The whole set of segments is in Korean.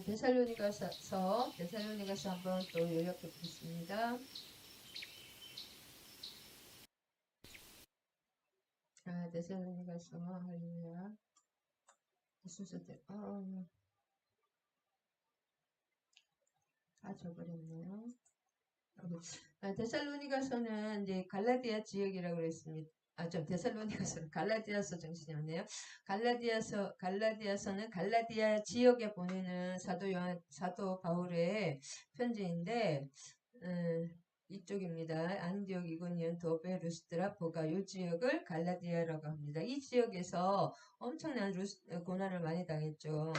데살로니가서 한번 또 요약해 보겠습니다. 데살로니가서 할렐루야. 순서대로 져버렸네요. 데살로니가서는 이제 갈라디아 지역이라고 그랬습니다. 데살로니가서는 갈라디아서 정신이 없네요. 갈라디아서는 갈라디아 지역에 보내는 사도 바울의 편지인데, 이쪽입니다. 안디옥, 이고니온, 도베, 루스드라, 보가 이 지역을 갈라디아라고 합니다. 이 지역에서 엄청난 고난을 많이 당했죠.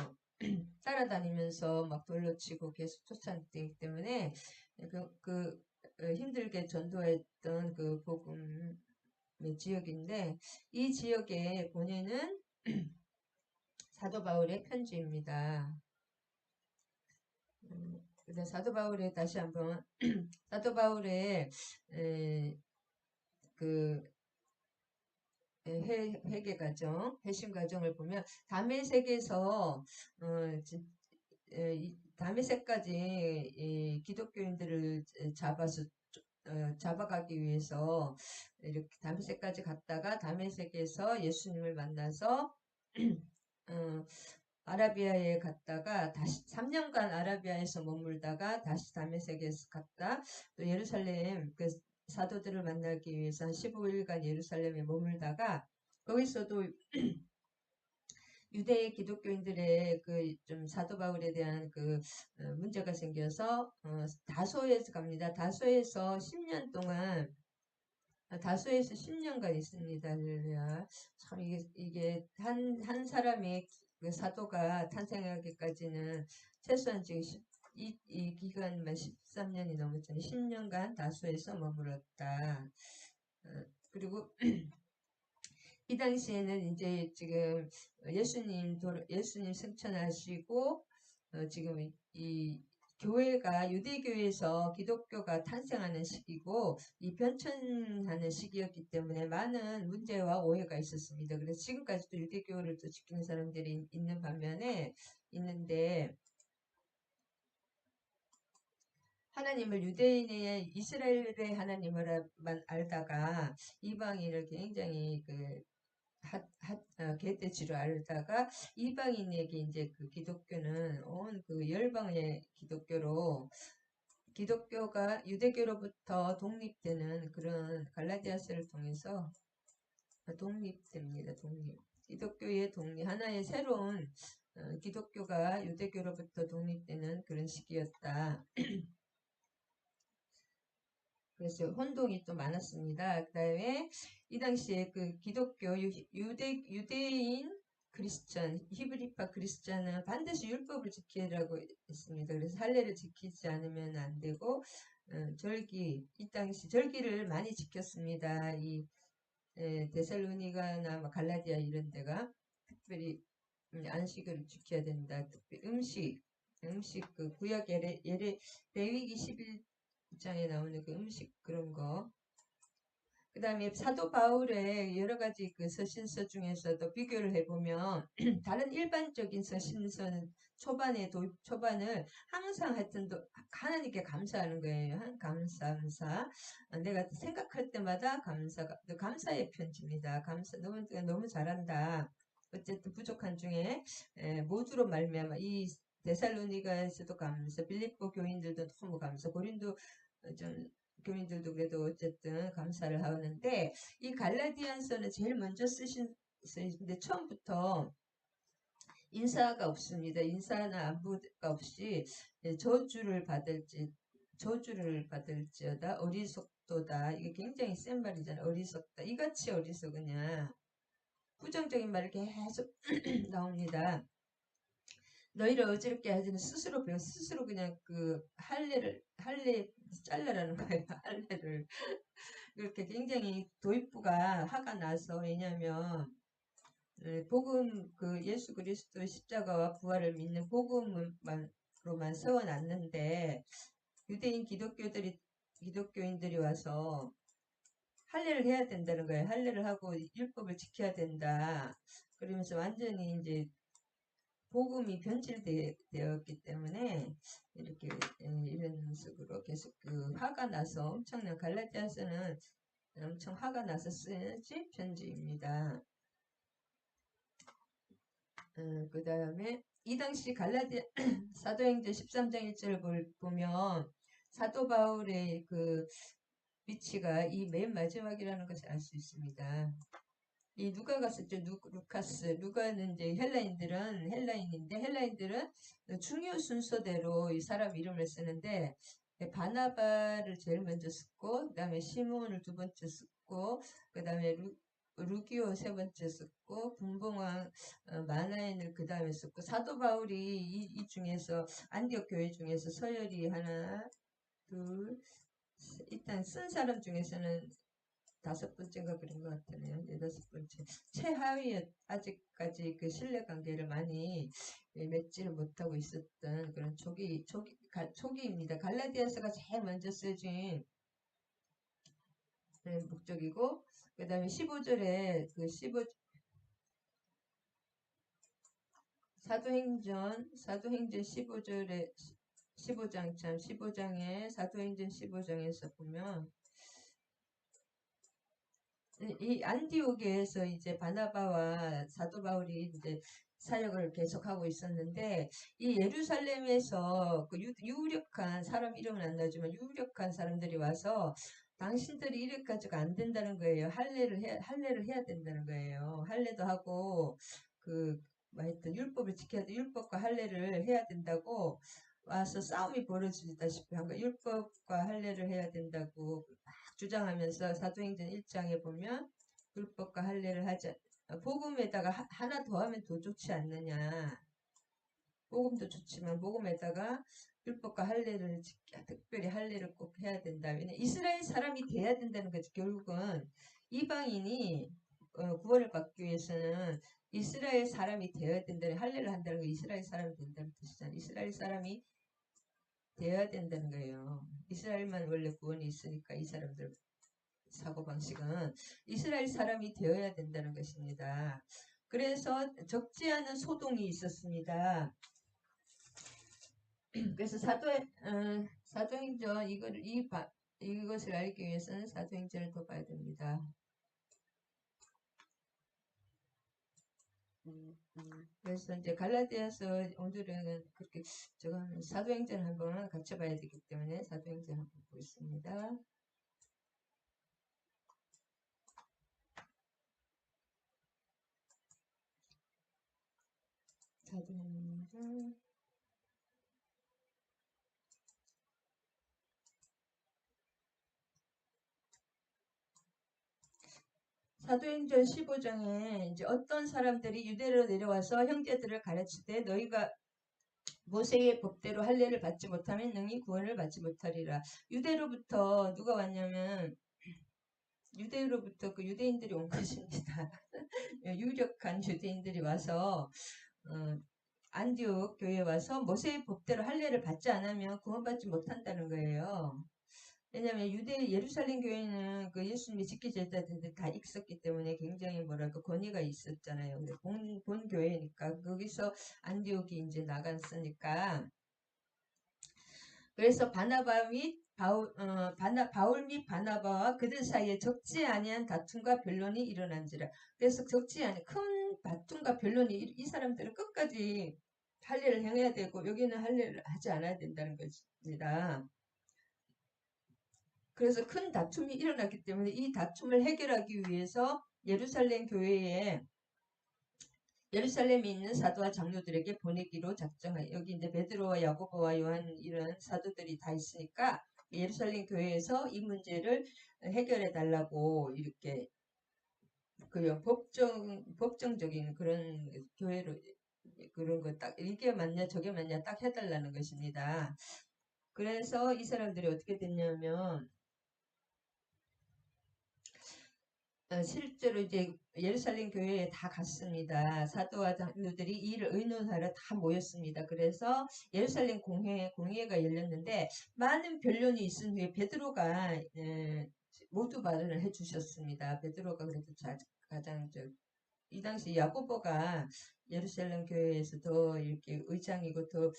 따라다니면서 막 돌로 치고 계속 쫓아내기 때문에 힘들게 전도했던 그 복음의 지역인데, 이 지역에 보내는 사도 바울의 편지입니다. 사도 바울의 다시 한번 사도 바울의 그 회개 과정, 회심 과정을 보면 다메섹에서 다메섹까지 기독교인들을 잡아가기 위해서 이렇게 다메섹까지 갔다가 다메섹에서 예수님을 만나서 아라비아에 갔다가 다시 3년간 아라비아에서 머물다가 다시 다메섹에서 갔다 또 예루살렘 그 사도들을 만나기 위해서 한 15일간 예루살렘에 머물다가 거기서도 유대 기독교인들의 그 좀 사도 바울에 대한 그 문제가 생겨서 다소에서 갑니다. 다소에서 10년 동안 다소에서 10년간 있습니다. 할렐루야. 참 이게 한 사람이 그 사도가 탄생하기까지는 최소한 지금 이 기간만 13년이 넘었잖아요. 10년간 다소에서 머물렀다. 그리고 이 당시에는 이제 지금 예수님 승천하시고 지금 이 교회가 유대교에서 기독교가 탄생하는 시기고 이 변천하는 시기였기 때문에 많은 문제와 오해가 있었습니다. 그래서 지금까지도 유대교를 또 지키는 사람들이 있는 반면에 있는데 하나님을 유대인의 이스라엘의 하나님을만 알다가 이방인을 굉장히 개떼지로 알다가 이방인에게 이제 그 기독교는 온 그 열방의 기독교가 유대교로부터 독립되는 그런 갈라디아서를 통해서 독립됩니다. 기독교의 하나의 새로운 기독교가 유대교로부터 독립되는 그런 시기였다. 그래서 혼동이 또 많았습니다. 그 다음에 이 당시에 그 기독교 유대인 크리스천 히브리파 크리스천은 반드시 율법을 지키라고 했습니다. 그래서 할례를 지키지 않으면 안 되고 이 당시 절기를 많이 지켰습니다. 이 데살로니가나 갈라디아 이런 데가 특별히 안식을 지켜야 된다. 특별히 음식 그 구약 레위기 11장에 나오는 그 음식 그런 거. 그 다음에 사도 바울의 여러 가지 그 서신서 중에서도 비교를 해보면 다른 일반적인 서신서는 초반을 항상 하여튼 하나님께 감사하는 거예요. 감사. 내가 생각할 때마다 감사의 편지입니다. 너무 잘한다. 어쨌든 부족한 중에 모두로 말미암아 이 데살로니가에서도 감사, 빌립보 교인들도 너무 감사, 고린도 좀 교인들도 그래도 어쨌든 감사를 하는데 이 갈라디안서는 제일 먼저 쓰신데 처음부터 인사가 없습니다. 인사나 안부가 없이 저주를 받을지어다 어리석도다. 이게 굉장히 센 말이잖아요. 어리석다. 이같이 어리석으냐. 부정적인 말이 계속 나옵니다. 너희를 어지럽게 하지는 스스로 그냥 할례 잘라라는 거예요. 할례를. 이렇게 굉장히 도입부가 화가 나서 왜냐하면 예수 그리스도의 십자가와 부활을 믿는 복음만로만 세워놨는데 유대인 기독교인들이 와서 할례를 해야 된다는 거예요. 할례를 하고 율법을 지켜야 된다. 그러면서 완전히 이제 복음이 변질되었기 때문에 이렇게 이런 식으로 계속 그 화가 나서 엄청난 갈라디아서는 엄청 화가 나서 쓰여진 편지입니다. 그 다음에 이 당시 갈라디아 사도행전 13장 1절을 보면 사도 바울의 그 위치가 이 맨 마지막이라는 것을 알 수 있습니다. 이 누가가 썼죠. 루카스. 누가는 이제 헬라인인데 중요 순서대로 이 사람 이름을 쓰는데 바나바를 제일 먼저 쓰고 그 다음에 시몬을 두 번째 쓰고 그 다음에 루기오 세 번째 썼고 분봉왕 마나엔을 그 다음에 썼고 사도 바울이 이 중에서 안디옥 교회 중에서 서열이 하나 둘 일단 쓴 사람 중에서는 5번째가 그런 것 같네요. 6번째. 최하위에 아직까지 그 신뢰관계를 많이 맺지를 못하고 있었던 그런 초기입니다. 갈라디아서가 제일 먼저 쓰여진 목적이고, 그 다음에 15절에 사도행전 15절에 15장에 사도행전 15장에서 보면 이 안디옥에서 이제 바나바와 사도 바울이 이제 사역을 계속하고 있었는데 이 예루살렘에서 그 유력한 사람 이름은 안 나지만 유력한 사람들이 와서 당신들이 이래 가지고 안 된다는 거예요. 할례를 해야 된다는 거예요. 할례도 하고 뭐 하여튼 율법을 지켜야 돼. 율법과 할례를 해야 된다고 와서 싸움이 벌어지다시피 한 거. 율법과 할례를 해야 된다고 주장하면서 사도행전 1장에 보면 율법과 할례를 하자 복음에다가 하나 더 하면 더 좋지 않느냐. 복음도 좋지만 복음에다가 율법과 할례를 특별히 할례를 꼭 해야 된다. 왜냐 이스라엘 사람이 돼야 된다는 거지. 결국은 이방인이 구원을 받기 위해서는 이스라엘 사람이 되어야 된다는 할례를 한다는 거 이스라엘 사람이 된다는 뜻이잖아요. 이스라엘 사람이 되어야 된다는 거예요. 이스라엘만 원래 구원이 있으니까 이 사람들 사고방식은 이스라엘 사람이 되어야 된다는 것입니다. 그래서 적지 않은 소동이 있었습니다. 그래서 사도행전 이것을 알기 위해서는 사도행전을 더 봐야 됩니다. 그래서 이제 갈라디아서 오늘은 그렇게 사도행전 한번 같이 봐야 되기 때문에 사도행전 한번 보겠습니다. 사도행전 사도행전 15장에 이제 어떤 사람들이 유대로 내려와서 형제들을 가르치되 너희가 모세의 법대로 할례를 받지 못하면 능히 구원을 받지 못하리라. 유대로부터 누가 왔냐면 유대로부터 그 유대인들이 온 것입니다. 유력한 유대인들이 와서 안디옥 교회에 와서 모세의 법대로 할례를 받지 않으면 구원받지 못한다는 거예요. 왜냐하면 예루살렘 교회는 그 예수님이 지키자 했다는데 다 있었기 때문에 굉장히 뭐랄까 권위가 있었잖아요. 근데 본 교회니까 거기서 안디옥이 이제 나갔으니까 그래서 바울 및 바나바와 그들 사이에 적지 아니한 다툼과 변론이 일어난지라. 그래서 적지 않은 큰 다툼과 변론이 이 사람들은 끝까지 할례를 행해야 되고 여기는 할례를 하지 않아야 된다는 것입니다. 그래서 큰 다툼이 일어났기 때문에 이 다툼을 해결하기 위해서 예루살렘에 있는 사도와 장로들에게 보내기로 작정하여 여기 이제 베드로와 야고보와 요한 이런 사도들이 다 있으니까 예루살렘 교회에서 이 문제를 해결해 달라고 이렇게 그 법정적인 그런 교회로 그런 거 딱 이게 맞냐 저게 맞냐 딱 해달라는 것입니다. 그래서 이 사람들이 어떻게 됐냐면 실제로 이제 예루살렘 교회에 다 갔습니다. 사도와 장로들이 이 일을 의논하러 다 모였습니다. 그래서 예루살렘 공회가 열렸는데 많은 변론이 있은 후에 베드로가 모두 발언을 해주셨습니다. 베드로가 그래도 가장 이 당시 야고보가 예루살렘 교회에서 더 이렇게 의장이고 더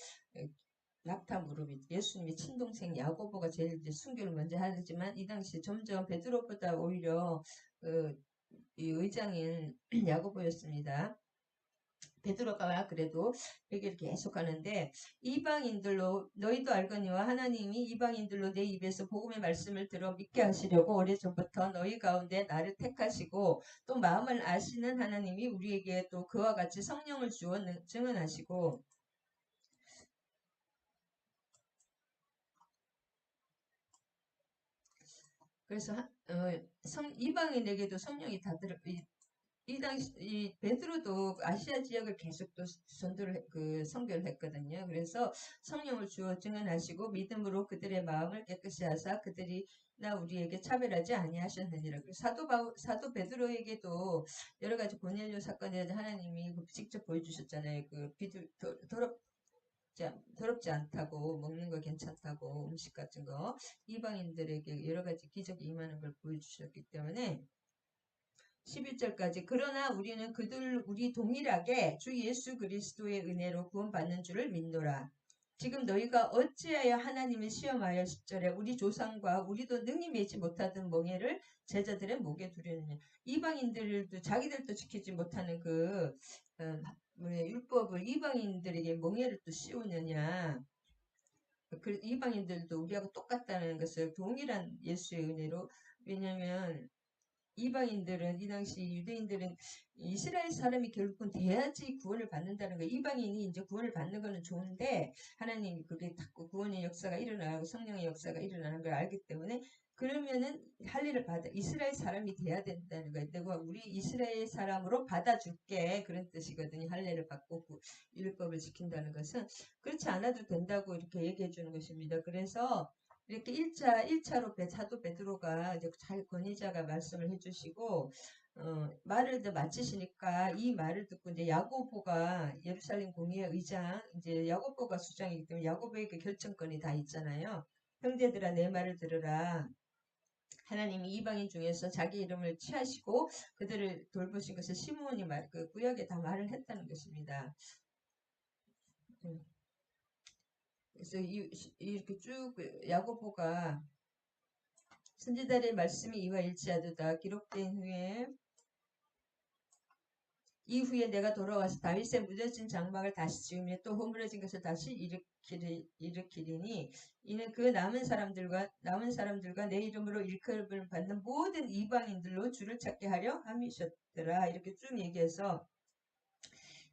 낙타 무릎이 예수님의 친동생 야고보가 제일 이제 순교를 먼저 하지만 이 당시 점점 베드로보다 오히려 이 의장인 야고보였습니다. 베드로가 그래도 얘기를 계속 하는데 이방인들로 너희도 알거니와 하나님이 이방인들로 내 입에서 복음의 말씀을 들어 믿게 하시려고 오래전부터 너희 가운데 나를 택하시고 또 마음을 아시는 하나님이 우리에게 또 그와 같이 성령을 주어 증언하시고 그래서 이방인에게도 성령이 다 들어 이 당시 이 베드로도 아시아 지역을 계속 또 전도를 선교를 했거든요. 그래서 성령을 주어 증언하시고 믿음으로 그들의 마음을 깨끗이 하사 그들이나 우리에게 차별하지 아니하셨느니라. 사도 베드로에게도 여러 가지 고넬료 사건에 대해서 하나님이 직접 보여주셨잖아요. 더럽지 않다고 먹는 거 괜찮다고 음식 같은 거 이방인들에게 여러 가지 기적이 임하는 걸 보여주셨기 때문에 11절까지 그러나 우리는 우리 동일하게 주 예수 그리스도의 은혜로 구원받는 줄을 믿노라. 지금 너희가 어찌하여 하나님을 시험하여 10절에 우리 조상과 우리도 능히 매지 못하던 멍에를 제자들의 목에 두려느냐. 이방인들도 자기들도 지키지 못하는 율법을 이방인들에게 멍에를 또 씌우느냐. 이방인들도 우리하고 똑같다는 것을 동일한 예수의 은혜로 왜냐하면 이방인들은 이 당시 유대인들은 이스라엘 사람이 결국은 돼야지 구원을 받는다는 거예요. 이방인이 이제 구원을 받는 거는 좋은데 하나님이 그게 자꾸 구원의 역사가 일어나고 성령의 역사가 일어나는 걸 알기 때문에 그러면은 할례를 받아 이스라엘 사람이 돼야 된다는 거예요. 내가 우리 이스라엘 사람으로 받아줄게 그런 뜻이거든요. 할례를 받고 율법을 지킨다는 것은 그렇지 않아도 된다고 이렇게 얘기해 주는 것입니다. 그래서 이렇게 1차로 사도 베드로가 이제 잘 권위자가 말씀을 해주시고, 말을 더 마치시니까 이 말을 듣고 이제 야고보가 예루살렘 공의회 의장, 이제 야고보가 수장이기 때문에 야고보에게 결정권이 다 있잖아요. 형제들아 내 말을 들으라. 하나님이 이방인 중에서 자기 이름을 취하시고 그들을 돌보신 것을 시므온이 구역에 다 말을 했다는 것입니다. 그래서 이렇게 쭉 야고보가 선지자의 말씀이 이와 일치하도다 기록된 후에 이후에 내가 돌아와서 다윗의 무뎌진 장막을 다시 지으며 또 허물어진 것을 다시 일으키리니 이는 그 남은 사람들과 내 이름으로 일컬음을 받는 모든 이방인들로 주를 찾게 하려 함이셨더라. 이렇게 쭉 얘기해서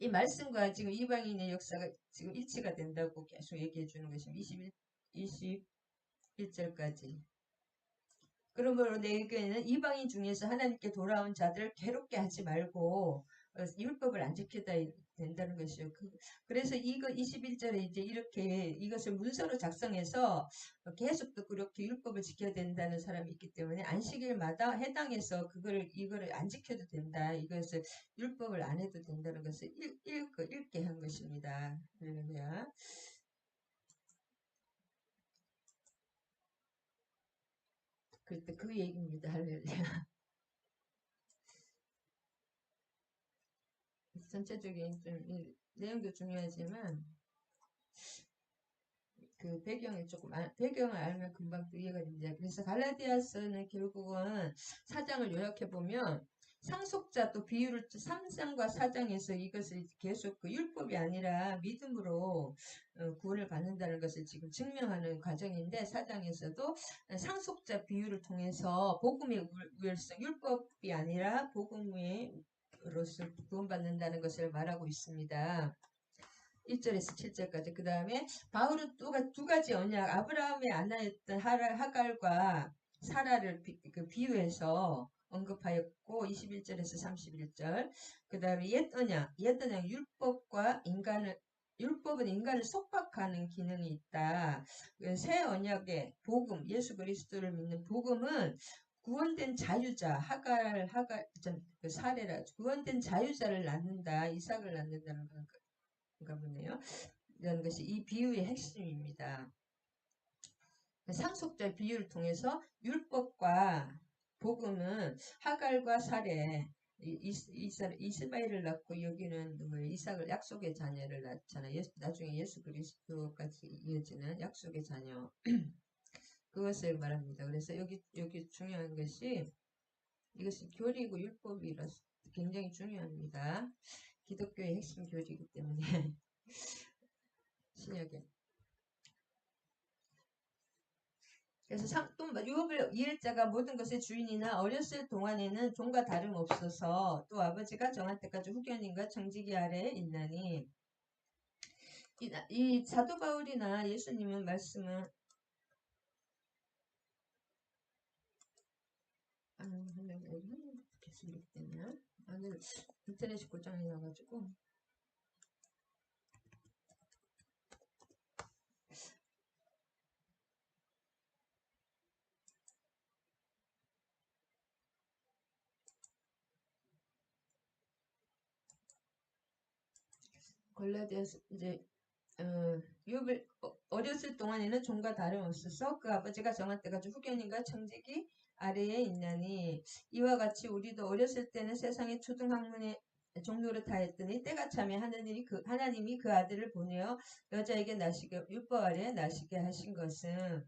이 말씀과 지금 이방인의 역사가 지금 일치가 된다고 계속 얘기해 주는 것입니다. 21절까지. 그러므로 내 의견에는 이방인 중에서 하나님께 돌아온 자들을 괴롭게 하지 말고 율법을 안 지켜야 된다는 것이요. 그래서 이거 21절에 이제 이렇게 이것을 문서로 작성해서 계속 또 그렇게 율법을 지켜야 된다는 사람이 있기 때문에 안식일마다 해당해서 이거를 안 지켜도 된다. 이것을 율법을 안 해도 된다는 것을 읽게 한 것입니다. 할렐루야. 그때 그 얘기입니다. 할렐루야. 전체적인 좀 내용도 중요하지만 그 배경을 알면 금방 또 이해가 됩니다. 그래서 갈라디아서는 결국은 4장을 요약해 보면 상속자 또 비유를 3장과 4장에서 이것을 계속 율법이 아니라 믿음으로 구원을 받는다는 것을 지금 증명하는 과정인데 4장에서도 상속자 비유를 통해서 복음의 우월성 율법이 아니라 복음의 로서 구원받는다는 것을 말하고 있습니다. 1절에서 7절까지. 그 다음에 바울은 또 두 가지 언약, 아브라함의 아내였던 하갈과 사라를 비유해서 언급하였고 21절에서 31절. 그 다음에 옛 언약 율법은 인간을 속박하는 기능이 있다. 새 언약의 복음, 예수 그리스도를 믿는 복음은 구원된 자유자, 사례라, 구원된 자유자를 낳는다, 이삭을 낳는다는 건가 보네요. 이런 것이 이 비유의 핵심입니다. 상속자 비유를 통해서 율법과 복음은 하갈과 사례, 이스마엘을 낳고 여기는 뭐 이삭을 약속의 자녀를 낳잖아요. 나중에 예수 그리스도까지 이어지는 약속의 자녀 그것을 말합니다. 그래서 여기 중요한 것이 이것이 교리고 율법이라서 굉장히 중요합니다. 기독교의 핵심 교리이기 때문에 신약에 그래서 또 유업을 이을 자가 모든 것의 주인이나 어렸을 동안에는 종과 다름없어서 또 아버지가 정할 때까지 후견인과 청지기 아래에 있나니 이 사도 바울이나 예수님은 말씀은 계속 때문에 오늘 인터넷이 고장이 나가지고 골라디아서 이제 유업을 어렸을 동안에는 종과 다름없어서 그 아버지가 정할 때까지 후견인과 청지기 아래에 있나니 이와 같이 우리도 어렸을 때는 세상의 초등학문의 종로를 다했더니 때가 차면 하나님이 그 아들을 보내어 여자에게 나시게 율법 아래 나시게 하신 것은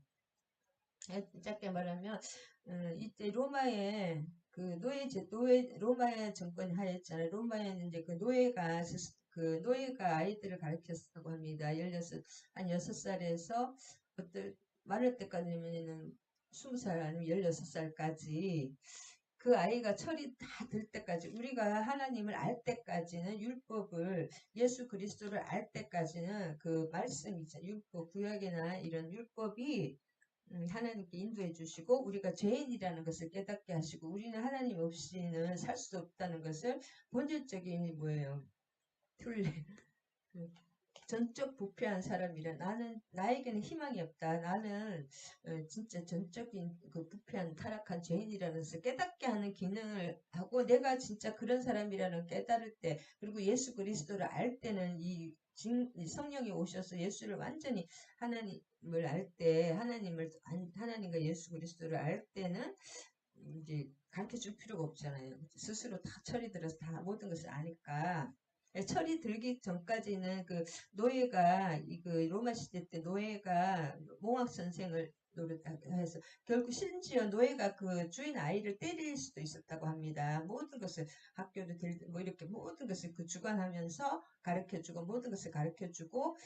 짧게 말하면 이때 로마의 그 로마의 정권이 하였잖아요. 로마에는 이제 그 노예가 아이들을 가르쳤다고 합니다. 한 6살에서 많을 때까지는 20살 아니면 16살까지 그 아이가 철이 다 들 때까지 우리가 하나님을 알 때까지는 율법을 예수 그리스도를 알 때까지는 그 말씀이죠. 율법 구약이나 이런 율법이 하나님께 인도해 주시고 우리가 죄인이라는 것을 깨닫게 하시고 우리는 하나님 없이는 살 수 없다는 것을 본질적인 뭐예요? 그 전적 부패한 사람이라 나에게는 희망이 없다. 나는 진짜 전적인 그 부패한 타락한 죄인이라는 것을 깨닫게 하는 기능을 하고 내가 진짜 그런 사람이라는 깨달을 때 그리고 예수 그리스도를 알 때는 이 성령이 오셔서 예수를 완전히 하나님을 알 때 하나님과 예수 그리스도를 알 때는 이제 가르쳐 줄 필요가 없잖아요. 스스로 다 철이 들어서 다 모든 것을 아니까. 철이 들기 전까지는 그 노예가 그 로마 시대 때 노예가 몽학 선생을 노릇해서 결국 심지어 노예가 그 주인 아이를 때릴 수도 있었다고 합니다. 모든 것을 학교도 뭐 이렇게 모든 것을 그 주관하면서 가르쳐주고 모든 것을 가르쳐주고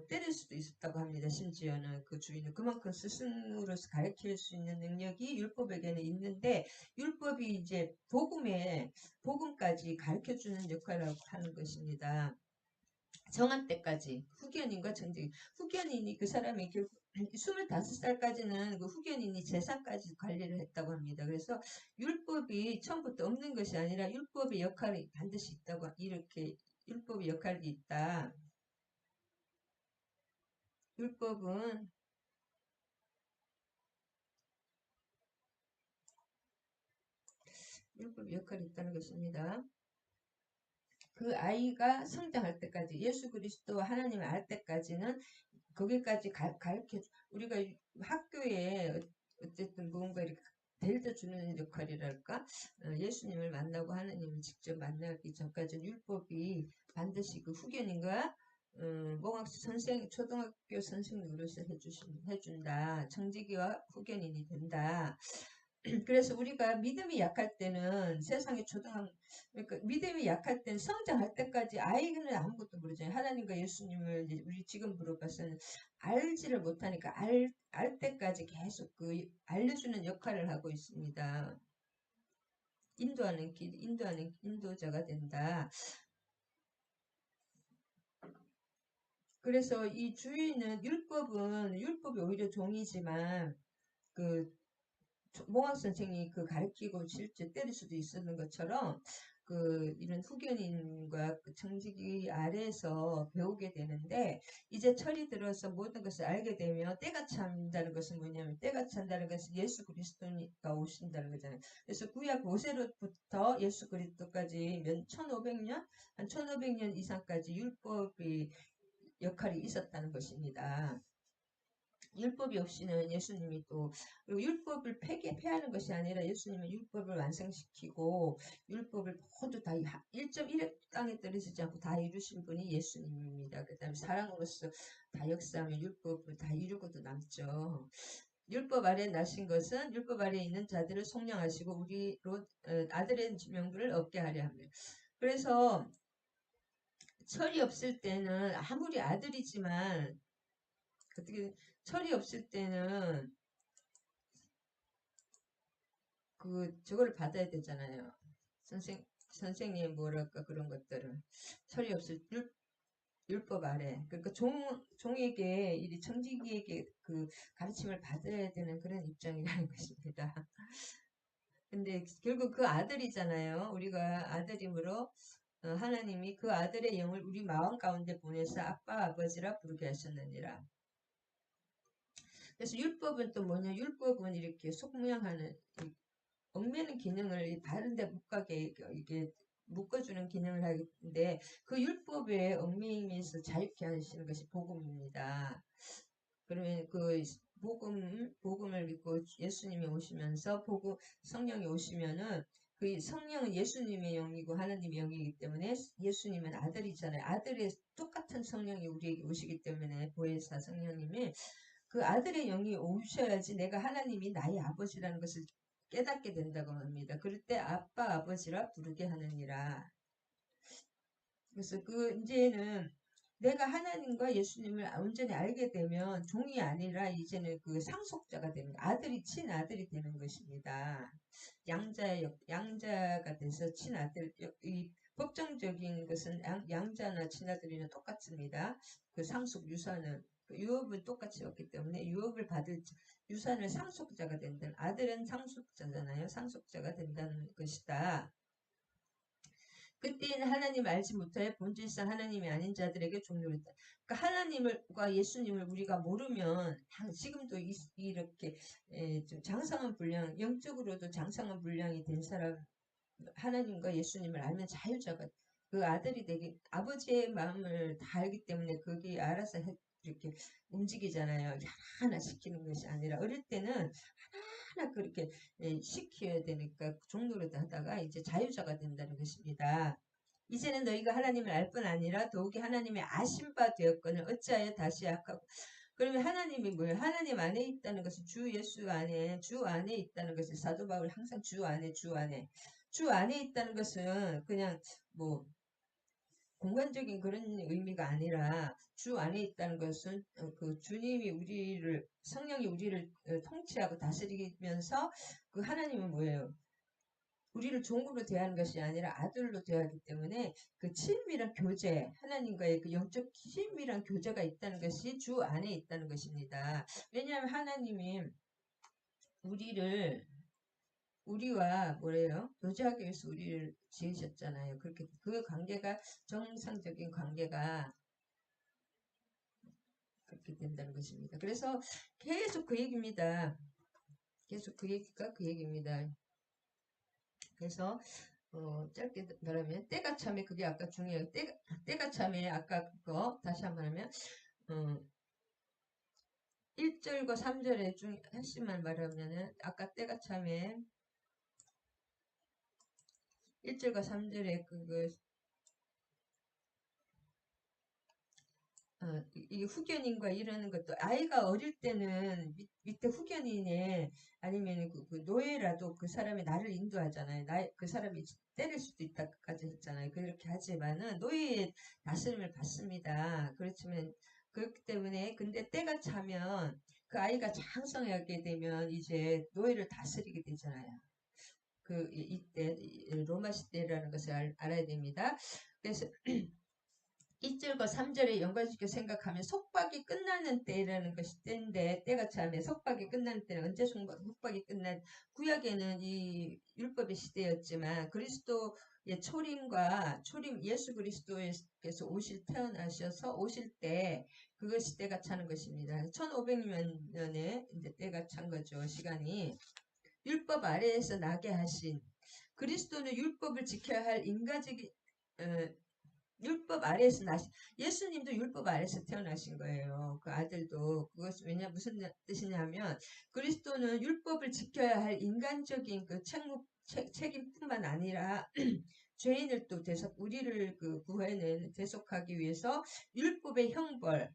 때릴 수도 있었다고 합니다. 심지어는 그 주인은 그만큼 스승으로서 가르칠 수 있는 능력이 율법에게는 있는데 율법이 이제 복음까지 가르쳐주는 역할을 하는 것입니다. 정한 때까지 후견인과 정직 후견인이 그 사람이 결국 25살까지는 그 후견인이 재산까지 관리를 했다고 합니다. 그래서 율법이 처음부터 없는 것이 아니라 율법의 역할이 반드시 있다고 이렇게 율법의 역할이 있다. 율법은 역할이 있다는 것입니다. 그 아이가 성장할 때까지 예수 그리스도 하나님을 알 때까지는 거기까지 가르쳐 우리가 학교에 어쨌든 무언가 이렇게 데려다 주는 역할이랄까 예수님을 만나고 하나님을 직접 만나기 전까지는 율법이 반드시 그 후견인과 몽학수 선생 초등학교 선생 노릇을 해준다 청지기와 후견인이 된다. 그래서 우리가 믿음이 약할 때는 세상의 그러니까 믿음이 약할 때는 성장할 때까지 아이는 아무것도 모르잖아요. 하나님과 예수님을 우리 지금 물어봐서는 알지를 못하니까 알 때까지 계속 그 알려주는 역할을 하고 있습니다. 인도하는 인도자가 된다. 그래서 이 주인은 율법이 오히려 종이지만 그 몽학 선생이 그 가르치고 실제 때릴 수도 있었는 것처럼 그 이런 후견인과 그 청지기 아래에서 배우게 되는데 이제 철이 들어서 모든 것을 알게 되면 때가 찬다는 것은 뭐냐면 때가 찬다는 것은 예수 그리스도가 오신다는 거잖아요. 그래서 구약 모세로부터 예수 그리스도까지 한 1500년 이상까지 율법이 역할이 있었다는 것입니다. 율법이 없이는 예수님이 또 그리고 율법을 폐하는 것이 아니라 예수님은 율법을 완성시키고 율법을 모두 다 1.1획 땅에 떨어지지 않고 다 이루신 분이 예수님입니다. 그 다음에 사랑으로서 다 역사하며 율법을 다 이루고도 남죠. 율법 아래 나신 것은 율법 아래 있는 자들을 속량하시고 우리로 아들의 명분을 얻게 하려 합니다. 그래서 철이 없을 때는 아무리 아들이지만 어떻게 철이 없을 때는 저거를 받아야 되잖아요. 선생님 뭐랄까 그런 것들을 철이 없을 율법 아래 그러니까 종에게 이 청지기에게 그 가르침을 받아야 되는 그런 입장이라는 것입니다. 근데 결국 그 아들이잖아요. 우리가 아들임으로 하나님이 그 아들의 영을 우리 마음 가운데 보내서 아빠 아버지라 부르게 하셨느니라. 그래서 율법은 또 뭐냐? 율법은 이렇게 속무양하는 얽매는 기능을 다른 데 못 가게 이게 묶어주는 기능을 하는데 그 율법에 얽매이면서 자유케 하시는 것이 복음입니다. 그러면 그 복음을 믿고 예수님이 오시면서 성령이 오시면은 그 성령은 예수님의 영이고 하나님의 영이기 때문에 예수님은 아들이잖아요. 아들의 똑같은 성령이 우리에게 오시기 때문에 보혜사 성령님이 그 아들의 영이 오셔야지 내가 하나님이 나의 아버지라는 것을 깨닫게 된다고 합니다. 그럴 때 아빠 아버지라 부르게 하느니라. 그래서 이제는 내가 하나님과 예수님을 온전히 알게 되면 종이 아니라 이제는 그 상속자가 되는 아들이 친아들이 되는 것입니다. 양자가 돼서 친아들 이 법정적인 것은 양자나 친아들이나 똑같습니다. 그 상속 유산은 유업은 똑같이 없기 때문에 유업을 받을 유산을 상속자가 된다는 아들은 상속자잖아요. 상속자가 된다는 것이다. 그때는 하나님 알지 못하여 본질상 하나님이 아닌 자들에게 종료를 했다. 그러니까 하나님과 예수님을 우리가 모르면 지금도 이렇게 좀 장성한 분량, 영적으로도 장성한 분량이 된 사람 하나님과 예수님을 알면 자유자가 그 아들이 되게 아버지의 마음을 다 알기 때문에 그게 알아서 이렇게 움직이잖아요. 하나하나 시키는 것이 아니라 어릴 때는 하나 그렇게 시켜야 되니까 종노릇 하다가 이제 자유자가 된다는 것입니다. 이제는 너희가 하나님을 알 뿐 아니라 더욱이 하나님의 아신 바 되었거늘 어찌하여 다시 약하고 그러면 하나님이 뭐예요? 하나님 안에 있다는 것은 주 예수 안에 있다는 것을 사도 바울 항상 주 안에 있다는 것은 그냥 뭐 공간적인 그런 의미가 아니라 주 안에 있다는 것은 그 주님이 성령이 우리를 통치하고 다스리면서 그 하나님은 뭐예요? 우리를 종으로 대하는 것이 아니라 아들로 대하기 때문에 그 친밀한 교제, 하나님과의 그 영적 친밀한 교제가 있다는 것이 주 안에 있다는 것입니다. 왜냐하면 하나님이 우리와 뭐래요? 교제하기 위해서 우리를 지으셨잖아요. 그렇게 그 관계가 정상적인 관계가 그렇게 된다는 것입니다. 그래서 계속 그 얘기입니다. 계속 그 얘기가 그 얘기입니다. 그래서 짧게 말하면 때가 참에 그게 아까 중요해요. 때가 참에 아까 그거 다시 한번 하면 1절과 3절에 핵심만 말하면은 아까 때가 참에 1절과 3절에 이게 후견인과 이러는 것도 아이가 어릴 때는 밑에 후견인에 아니면 그 노예라도 그 사람이 나를 인도하잖아요. 그 사람이 때릴 수도 있다까지 했잖아요. 그렇게 하지만은 노예의 다스림을 받습니다. 그렇지만 그렇기 때문에 근데 때가 차면 그 아이가 장성하게 되면 이제 노예를 다스리게 되잖아요. 이때 로마 시대라는 것을 알아야 됩니다. 그래서 2절과 3절에 연관시켜 생각하면 속박이 끝나는 때라는 것이 때가 참에 속박이 끝나는 때는 언제 속박이 끝난 구약에는 이 율법의 시대였지만 그리스도의 초림 예수 그리스도께서 태어나셔서 오실 때 그것이 때가 차는 것입니다. 1500년에 이제 때가 찬 거죠. 시간이 율법 아래에서 나게 하신 그리스도는 율법을 지켜야 할 인간적인 율법 아래에서 예수님도 율법 아래에서 태어나신 거예요. 그 아들도. 그것이 무슨 뜻이냐면, 그리스도는 율법을 지켜야 할 인간적인 그 책임뿐만 아니라, 죄인을 또 우리를 그 구해낸 대속하기 위해서 율법의 형벌,